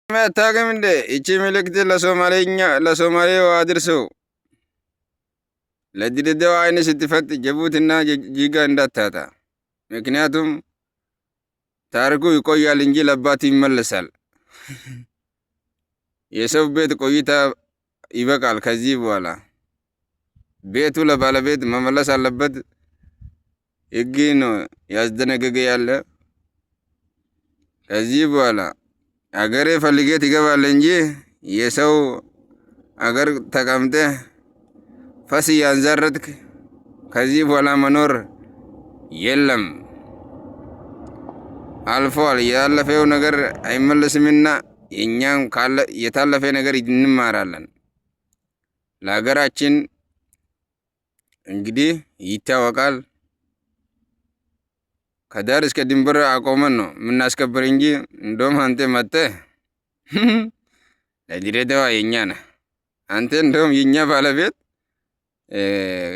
አታውቅም እንዴ? ይቺ ምልክት ለሶማሌው አድርሰው። ለድሬዳዋ አይን ስትፈጥ ጅቡቲና ጅጅጋ እንዳታጣ። ምክንያቱም ታሪኩ ይቆያል እንጂ ለአባት ይመለሳል። የሰው ቤት ቆይታ ይበቃል። ከዚህ በኋላ ቤቱ ለባለቤት መመለስ አለበት። ሕግ ነው ያስደነገገ ያለ። ከዚህ በኋላ አገሬ ፈልጌ ትገባለህ እንጂ የሰው አገር ተቀምጠ ፈስ ያንዘረትክ ከዚህ በኋላ መኖር የለም። አልፏል። ያለፈው ነገር አይመለስምና እኛም የታለፈ ነገር እንማራለን። ለሀገራችን እንግዲህ ይታወቃል። ከዳር እስከ ድንበር አቆመን ነው የምናስከብር እንጂ እንደውም አንተ መጥተህ ለድሬዳዋ የኛ ነህ። አንተ እንደውም የኛ ባለቤት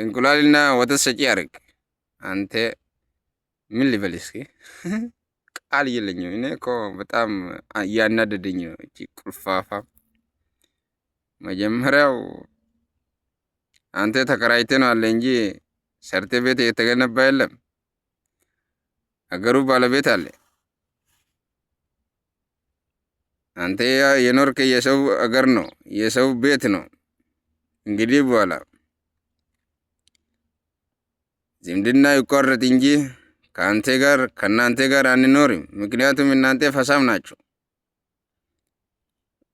እንቁላልና ወተት ሰጪ ያርግ። አንተ ምን ልበል እስኪ? ቃል የለኝም። እኔ እኮ በጣም እያናደደኝ ነው። እቺ ቁልፋፋ መጀመሪያው አንተ ተከራይተ ነው አለ እንጂ ሰርተ ቤት የተገነባ የለም። አገሩ ባለቤት አለ። አንተ የኖርክ የሰው አገር ነው፣ የሰው ቤት ነው። እንግዲህ በኋላ ዝምድና ይቆረጥ እንጂ ከእናንተ ጋር አንኖርም። ምክንያቱም እናንተ ፈሳም ናቸው።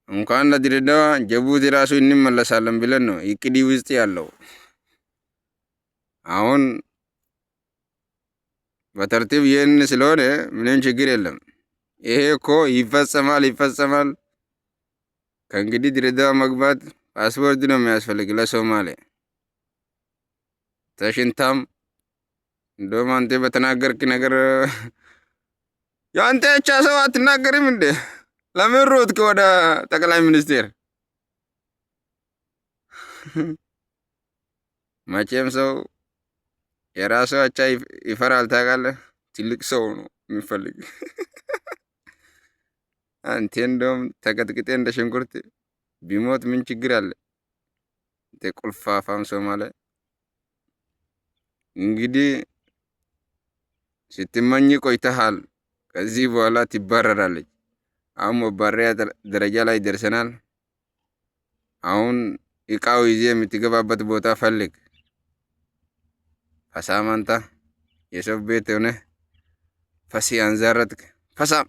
እንኳን ለድሬዳዋ ጅቡቲ ራሱ እንመለሳለን ብለን ነው እቅድ ውስጥ ያለው። አሁን በተርቲብ ይህን ስለሆነ ምንም ችግር የለም። ይሄ እኮ ይፈጸማል። ከእንግዲህ ድሬዳዋ መግባት ፓስፖርት ነው የሚያስፈልግ ለሶማሌ ተሽንታም። እንደውም አንተ በተናገርክ ነገር የአንተ ብቻ ሰው አትናገርም እንዴ? ለምን ሮጥክ ወደ ጠቅላይ ሚኒስቴር? መቼም ሰው የራሱ አቻ ይፈራል ታውቃለህ። ትልቅ ሰው ነው የሚፈልግ። አንተ እንደውም ተቀጥቅጤ እንደ ሽንኩርት ቢሞት ምን ችግር አለ? እንተ ቁልፋፋም ሶማሌ እንግዲህ ስትመኝ ቆይተሃል። ከዚህ በኋላ ትባረራለች። አሁን መባረሪያ ደረጃ ላይ ደርሰናል። አሁን እቃው ይዜ የምትገባበት ቦታ ፈልግ። ፈሳም አንተ የሰው ቤት ሆነ ፈሲ አንዛረትክ ፈሳም